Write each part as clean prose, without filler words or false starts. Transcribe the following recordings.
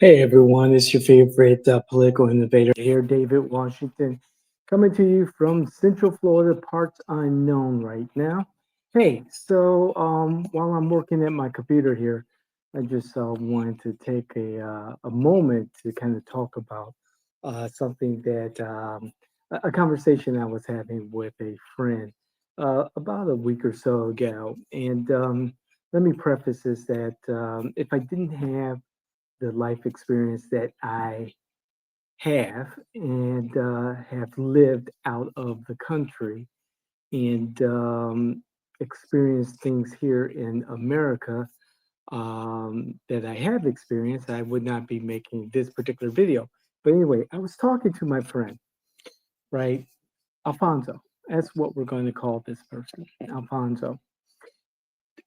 Hey everyone, it's your favorite political innovator here, David Washington, coming to you from Central Florida, parts unknown right now. Hey, while I'm working at my computer here, I just wanted to take a moment to kind of talk about something that a conversation I was having with a friend about a week or so ago. And let me preface this that if I didn't have the life experience that I have and have lived out of the country and experienced things here in America that I have experienced, I would not be making this particular video. But anyway, I was talking to my friend, right? Alfonso. That's what we're going to call this person, Alfonso.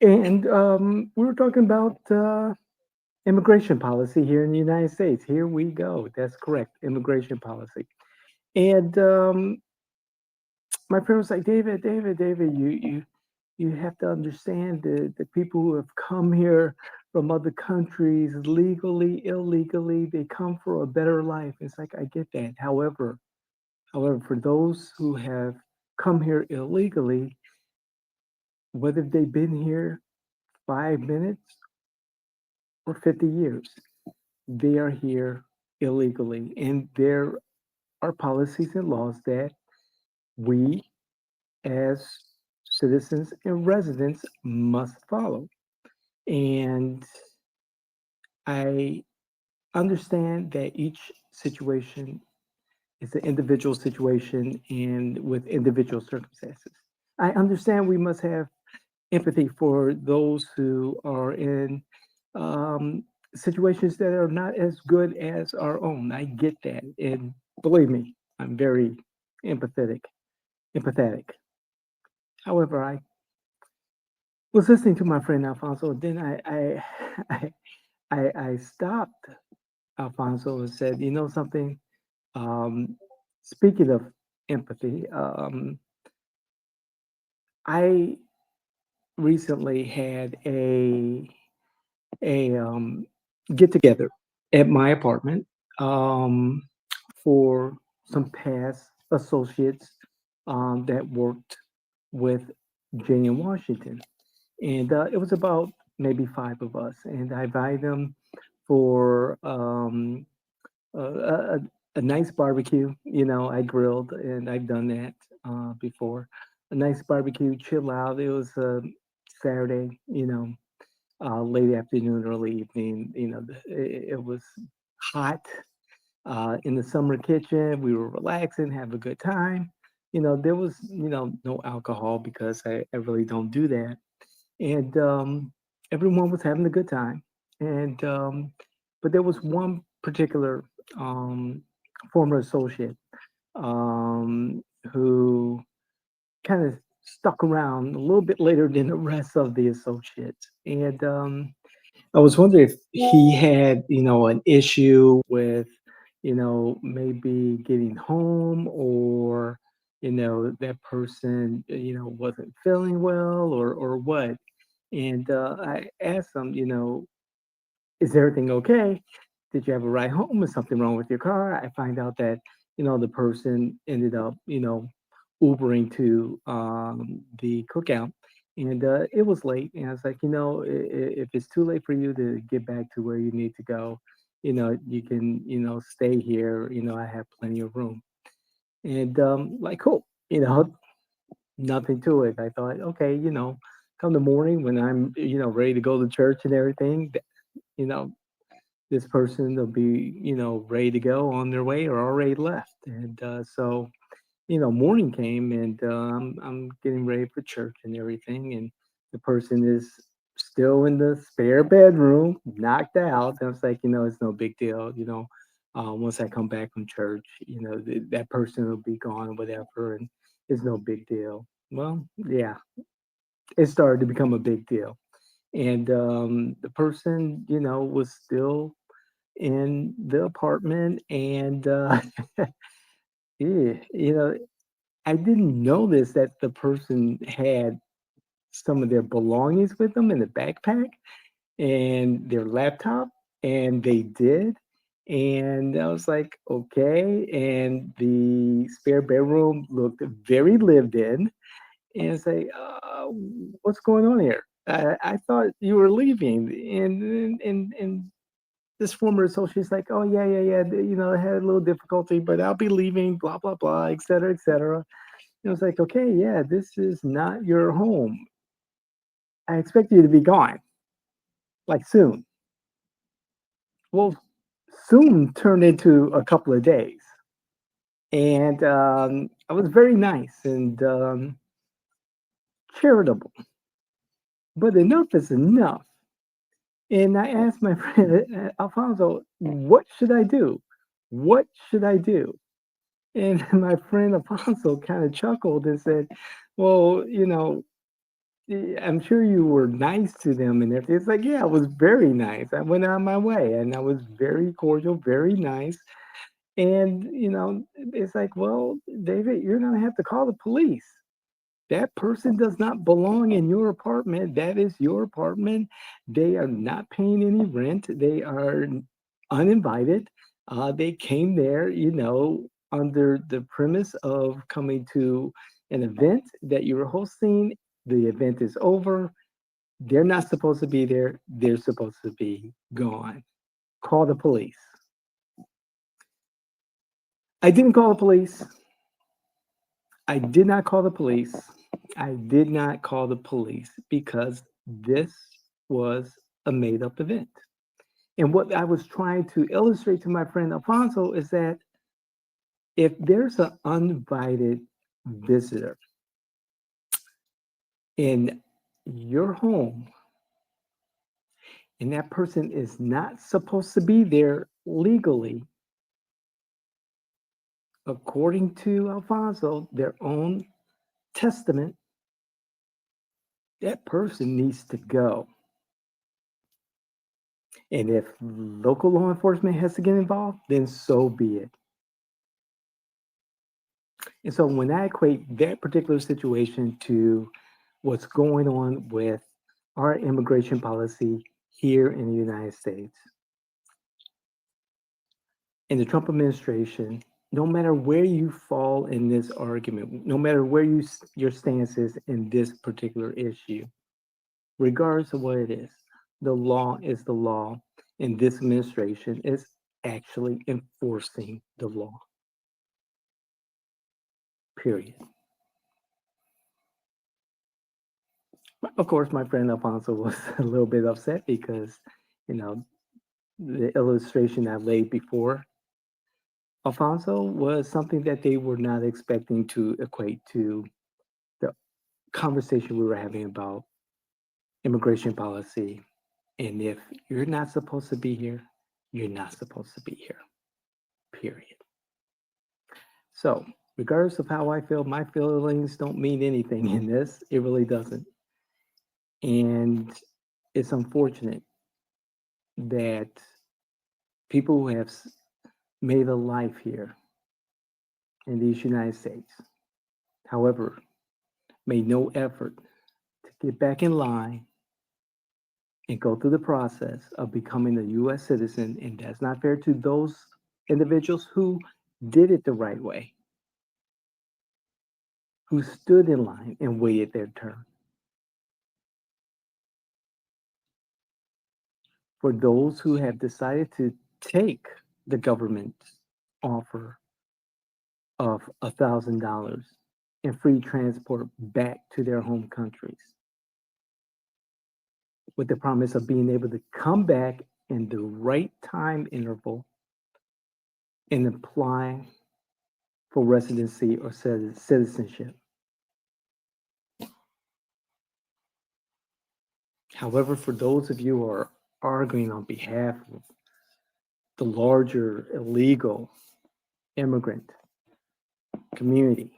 And we were talking about immigration policy here in the United States. Here we go. That's correct. Immigration policy. And my friend was like, David, you have to understand the people who have come here from other countries legally, illegally, they come for a better life. It's like I get that. However, for those who have come here illegally, whether they've been here 5 minutes or 50 years, they are here illegally. And there are policies and laws that we as citizens and residents must follow. And I understand that each situation is an individual situation and with individual circumstances. I understand we must have empathy for those who are in um, situations that are not as good as our own. I get that. And believe me, I'm very empathetic. Empathetic. However, I was listening to my friend Alfonso. Then I, I stopped Alfonso and said, you know something. Um, Speaking of empathy, I recently had a get together at my apartment um, for some past associates that worked with Jay in Washington. And it was about maybe five of us, and I invited them for a nice barbecue. You know, I grilled, and I've done that before. A nice barbecue, chill out. It was Saturday, late afternoon, early evening. It was hot in the summer kitchen. We were relaxing, have a good time. There was no alcohol because I really don't do that, and everyone was having a good time. And but there was one particular um, former associate um, who kind of stuck around a little bit later than the rest of the associates. And I was wondering if he had, an issue with, maybe getting home or, that person, wasn't feeling well or what. And I asked him, is everything okay? Did you have a ride home? Is something wrong with your car? I find out that, the person ended up, Ubering to the cookout. And it was late. And I was like, if it's too late for you to get back to where you need to go, you can, stay here. I have plenty of room. And like, cool, nothing to it. I thought, okay, come the morning when I'm, ready to go to church and everything, you know, this person will be, ready to go on their way or already left. And morning came and I'm getting ready for church and everything. And the person is still in the spare bedroom, knocked out. And I was like, it's no big deal. Once I come back from church, that person will be gone or whatever. And it's no big deal. Well, yeah, it started to become a big deal. And the person, was still in the apartment. And, yeah, I didn't notice that the person had some of their belongings with them in the backpack and their laptop. And they did. And I was like, okay. And the spare bedroom looked very lived in. And say, what's going on here? I thought you were leaving. And this former associate's like, oh yeah, yeah, yeah. I had a little difficulty, but I'll be leaving, blah, blah, blah, et cetera, et cetera. And I was like, okay, yeah, this is not your home. I expect you to be gone, like soon. Well, soon turned into a couple of days. And I was very nice and charitable, but enough is enough. And I asked my friend Alfonso, what should I do? What should I do? And my friend Alfonso kind of chuckled and said, well, I'm sure you were nice to them and everything. It's like, yeah, I was very nice. I went out my way and I was very cordial, very nice. And, it's like, well, David, you're going to have to call the police. That person does not belong in your apartment. That is your apartment. They are not paying any rent. They are uninvited. They came there, under the premise of coming to an event that you were hosting. The event is over. They're not supposed to be there. They're supposed to be gone. Call the police. I didn't call the police. I did not call the police. I did not call the police because this was a made up event. And what I was trying to illustrate to my friend Alfonso is that if there's an uninvited visitor in your home and that person is not supposed to be there legally, according to Alfonso, their own testament, that person needs to go. And if local law enforcement has to get involved, then so be it. And so when I equate that particular situation to what's going on with our immigration policy here in the United States, in the Trump administration, no matter where you fall in this argument, no matter where your stance is in this particular issue, regardless of what it is, the law is the law, and this administration is actually enforcing the law. Period. Of course, my friend Alfonso was a little bit upset because, you know, the illustration I laid before Alfonso was something that they were not expecting to equate to the conversation we were having about immigration policy. And if you're not supposed to be here, you're not supposed to be here. Period. So, regardless of how I feel, my feelings don't mean anything in this. It really doesn't. And it's unfortunate that people who have made a life here in these United States, however, made no effort to get back in line and go through the process of becoming a US citizen. And that's not fair to those individuals who did it the right way, who stood in line and waited their turn. For those who have decided to take the government's offer of $1,000 and free transport back to their home countries with the promise of being able to come back in the right time interval and apply for residency or citizenship. However, for those of you who are arguing on behalf of the larger illegal immigrant community,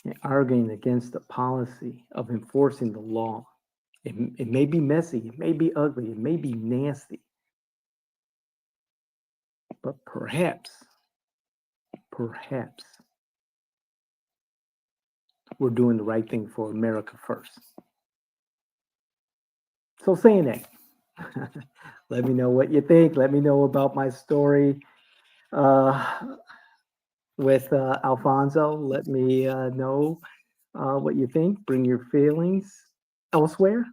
and arguing against the policy of enforcing the law, it may be messy, it may be ugly, it may be nasty, but perhaps we're doing the right thing for America first. So saying that, Let me know what you think. Let me know about my story uh, with Alfonso. Let me know what you think. Bring your feelings elsewhere,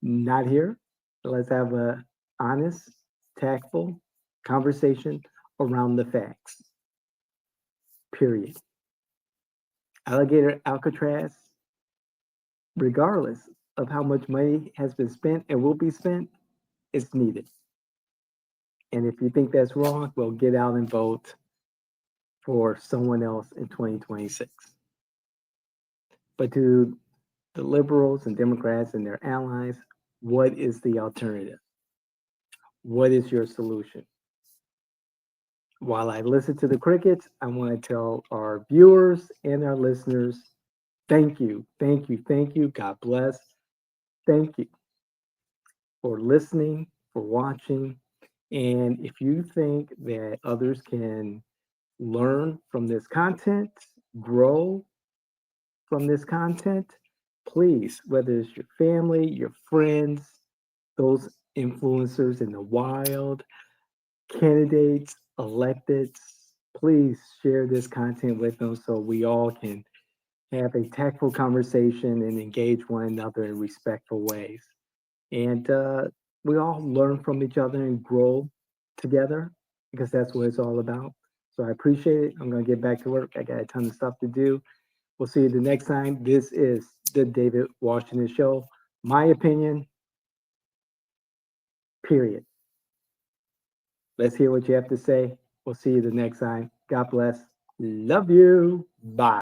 not here. Let's have a honest, tactful conversation around the facts. Period. Alligator Alcatraz, regardless of how much money has been spent and will be spent, is needed. And if you think that's wrong, well, get out and vote for someone else in 2026. But to the liberals and Democrats and their allies, what is the alternative? What is your solution? While I listen to the crickets, I want to tell our viewers and our listeners, thank you, thank you, thank you. God bless. Thank you for listening, for watching. And if you think that others can learn from this content, grow from this content, please, whether it's your family, your friends, those influencers in the wild, candidates, electeds, please share this content with them so we all can have a tactful conversation and engage one another in respectful ways. And we all learn from each other and grow together because that's what it's all about. So I appreciate it. I'm going to get back to work. I got a ton of stuff to do. We'll see you the next time. This is the David Washington Show. My opinion, period. Let's hear what you have to say. We'll see you the next time. God bless. Love you. Bye.